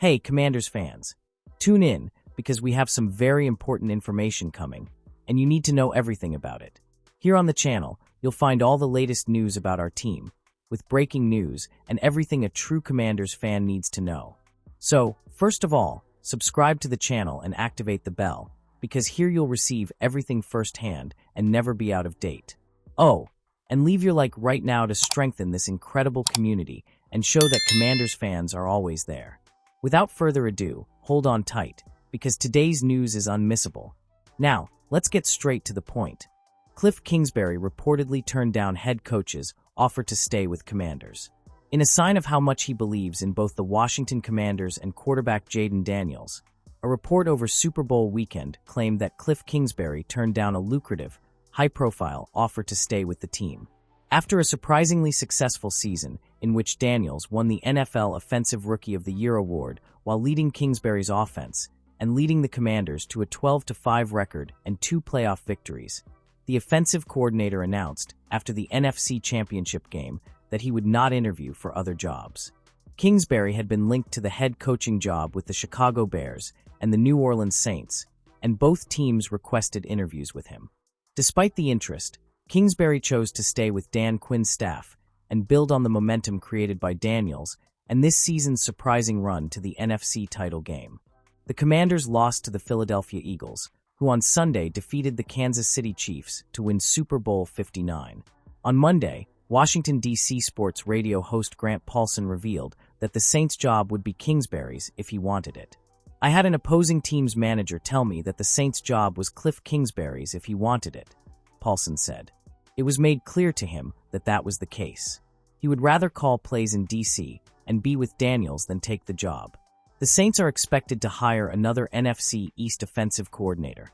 Hey, Commanders fans. Tune in, because we have some very important information coming, and you need to know everything about it. Here on the channel, you'll find all the latest news about our team, with breaking news and everything a true Commanders fan needs to know. So, first of all, subscribe to the channel and activate the bell, because here you'll receive everything firsthand and never be out of date. Oh, and leave your like right now to strengthen this incredible community and show that Commanders fans are always there. Without further ado, hold on tight, because today's news is unmissable. Now, let's get straight to the point. Cliff Kingsbury reportedly turned down head coach's offer to stay with Commanders. In a sign of how much he believes in both the Washington Commanders and quarterback Jayden Daniels, a report over Super Bowl weekend claimed that Cliff Kingsbury turned down a lucrative, high-profile offer to stay with the team. After a surprisingly successful season in which Daniels won the NFL Offensive Rookie of the Year award while leading Kingsbury's offense and leading the Commanders to a 12-5 record and 2 playoff victories, the offensive coordinator announced after the NFC Championship game that he would not interview for other jobs. Kingsbury had been linked to the head coaching job with the Chicago Bears and the New Orleans Saints, and both teams requested interviews with him. Despite the interest, Kingsbury chose to stay with Dan Quinn's staff and build on the momentum created by Daniels and this season's surprising run to the NFC title game. The Commanders lost to the Philadelphia Eagles, who on Sunday defeated the Kansas City Chiefs to win Super Bowl 59. On Monday, Washington, D.C. sports radio host Grant Paulson revealed that the Saints' job would be Kingsbury's if he wanted it. "I had an opposing team's manager tell me that the Saints' job was Cliff Kingsbury's if he wanted it," Paulson said. It was made clear to him that that was the case. He would rather call plays in D.C. and be with Daniels than take the job. The Saints are expected to hire another NFC East offensive coordinator,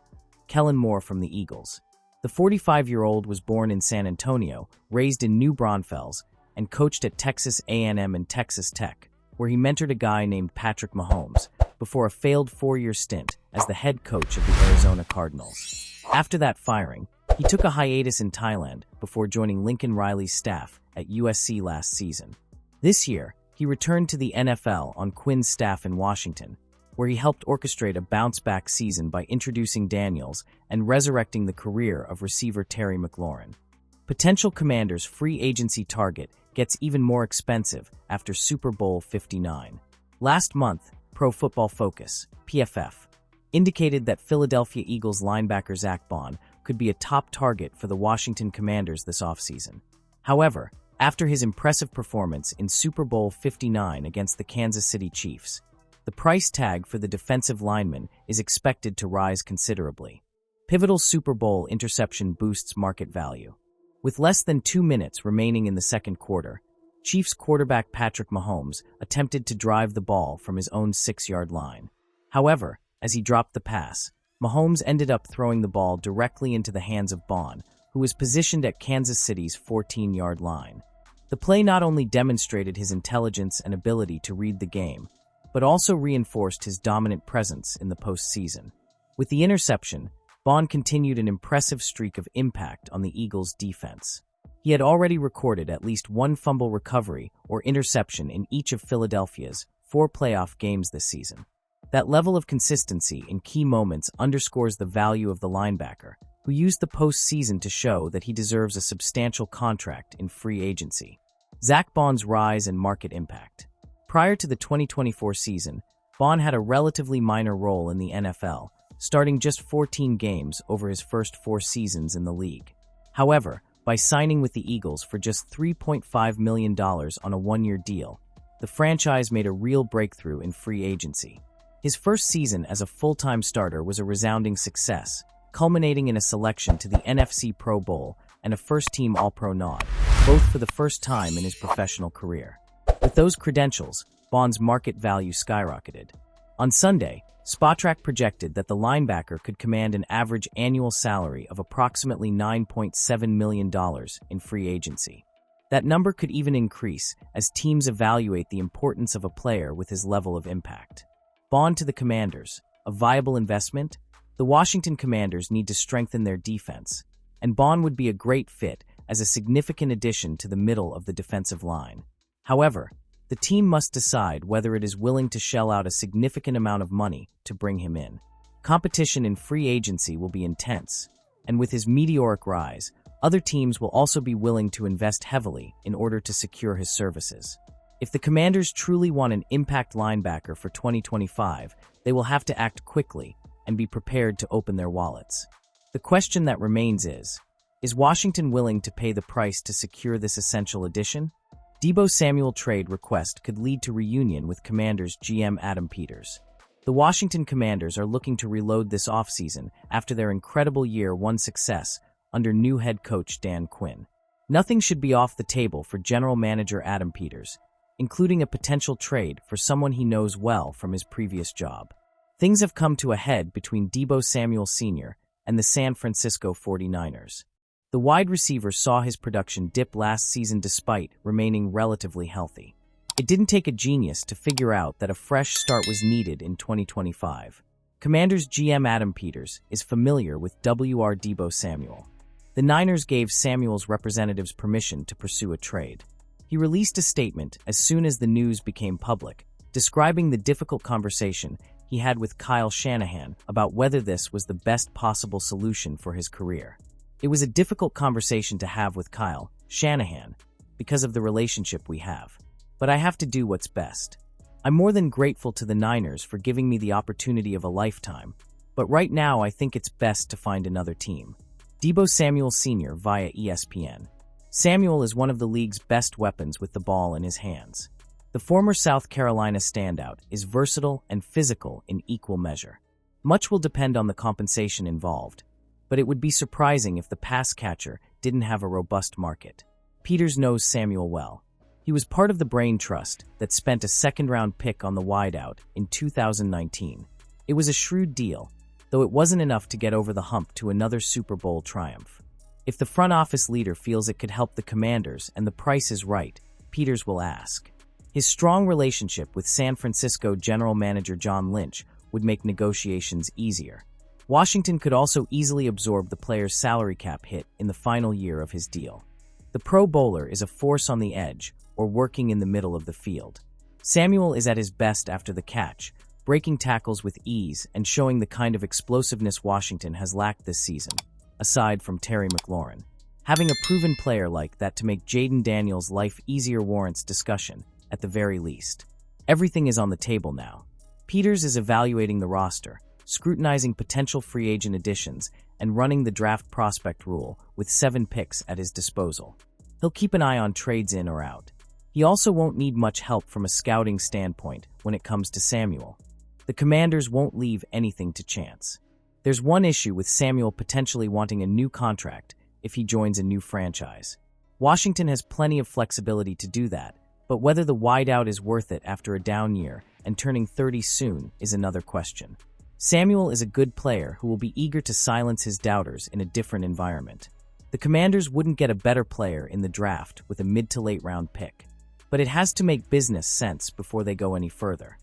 Kellen Moore from the Eagles. The 45-year-old was born in San Antonio, raised in New Braunfels, and coached at Texas A&M and Texas Tech, where he mentored a guy named Patrick Mahomes before a failed 4-year stint as the head coach of the Arizona Cardinals. After that firing, he took a hiatus in Thailand before joining Lincoln Riley's staff at USC last season. This year, he returned to the NFL on Quinn's staff in Washington, where he helped orchestrate a bounce-back season by introducing Daniels and resurrecting the career of receiver Terry McLaurin. Potential Commanders' free agency target gets even more expensive after Super Bowl 59. Last month, Pro Football Focus, PFF, indicated that Philadelphia Eagles linebacker Zack Baun could be a top target for the Washington Commanders this offseason. However, after his impressive performance in Super Bowl 59 against the Kansas City Chiefs, the price tag for the defensive lineman is expected to rise considerably. Pivotal Super Bowl interception boosts market value. With less than 2 minutes remaining in the second quarter, Chiefs quarterback Patrick Mahomes attempted to drive the ball from his own 6-yard line. However, as he dropped the pass, Mahomes ended up throwing the ball directly into the hands of Baun, who was positioned at Kansas City's 14-yard line. The play not only demonstrated his intelligence and ability to read the game, but also reinforced his dominant presence in the postseason. With the interception, Baun continued an impressive streak of impact on the Eagles' defense. He had already recorded at least 1 fumble recovery or interception in each of Philadelphia's 4 playoff games this season. That level of consistency in key moments underscores the value of the linebacker, who used the postseason to show that he deserves a substantial contract in free agency. Zack Baun's rise and market impact. Prior to the 2024 season, Baun had a relatively minor role in the NFL, starting just 14 games over his first 4 seasons in the league. However, by signing with the Eagles for just $3.5 million on a 1-year deal, the franchise made a real breakthrough in free agency. His first season as a full-time starter was a resounding success, culminating in a selection to the NFC Pro Bowl and a first-team All-Pro nod, both for the first time in his professional career. With those credentials, Baun's market value skyrocketed. On Sunday, Spotrac projected that the linebacker could command an average annual salary of approximately $9.7 million in free agency. That number could even increase as teams evaluate the importance of a player with his level of impact. Baun to the Commanders, a viable investment? The Washington Commanders need to strengthen their defense, and Baun would be a great fit as a significant addition to the middle of the defensive line. However, The team must decide whether it is willing to shell out a significant amount of money to bring him in. Competition in free agency will be intense, and with his meteoric rise, other teams will also be willing to invest heavily in order to secure his services. If the Commanders truly want an impact linebacker for 2025, they will have to act quickly and be prepared to open their wallets. The question that remains is Washington willing to pay the price to secure this essential addition? Deebo Samuel trade request could lead to reunion with Commanders GM Adam Peters. The Washington Commanders are looking to reload this offseason after their incredible year one success under new head coach Dan Quinn. Nothing should be off the table for general manager Adam Peters, including a potential trade for someone he knows well from his previous job. Things have come to a head between Deebo Samuel Sr. and the San Francisco 49ers. The wide receiver saw his production dip last season despite remaining relatively healthy. It didn't take a genius to figure out that a fresh start was needed in 2025. Commanders GM Adam Peters is familiar with Wr. Deebo Samuel. The Niners gave Samuel's representatives permission to pursue a trade. He released a statement as soon as the news became public, describing the difficult conversation he had with Kyle Shanahan about whether this was the best possible solution for his career. It was a difficult conversation to have with Kyle Shanahan because of the relationship we have. But I have to do what's best. I'm more than grateful to the Niners for giving me the opportunity of a lifetime, but right now I think it's best to find another team. Deebo Samuel Sr. via ESPN. Samuel is one of the league's best weapons with the ball in his hands. The former South Carolina standout is versatile and physical in equal measure. Much will depend on the compensation involved, but it would be surprising if the pass catcher didn't have a robust market. Peters knows Samuel well. He was part of the brain trust that spent a second-round pick on the wideout in 2019. It was a shrewd deal, though it wasn't enough to get over the hump to another Super Bowl triumph. If the front office leader feels it could help the Commanders and the price is right, Peters will ask. His strong relationship with San Francisco general manager John Lynch would make negotiations easier. Washington could also easily absorb the player's salary cap hit in the final year of his deal. The Pro Bowler is a force on the edge or working in the middle of the field. Samuel is at his best after the catch, breaking tackles with ease and showing the kind of explosiveness Washington has lacked this season, aside from Terry McLaurin. Having a proven player like that to make Jaden Daniels' life easier warrants discussion, at the very least. Everything is on the table now. Peters is evaluating the roster, scrutinizing potential free agent additions, and running the draft prospect rule with 7 picks at his disposal. He'll keep an eye on trades in or out. He also won't need much help from a scouting standpoint when it comes to Samuel. The Commanders won't leave anything to chance. There's one issue with Samuel potentially wanting a new contract if he joins a new franchise. Washington has plenty of flexibility to do that, but whether the wideout is worth it after a down year and turning 30 soon is another question. Samuel is a good player who will be eager to silence his doubters in a different environment. The Commanders wouldn't get a better player in the draft with a mid to late round pick, but it has to make business sense before they go any further.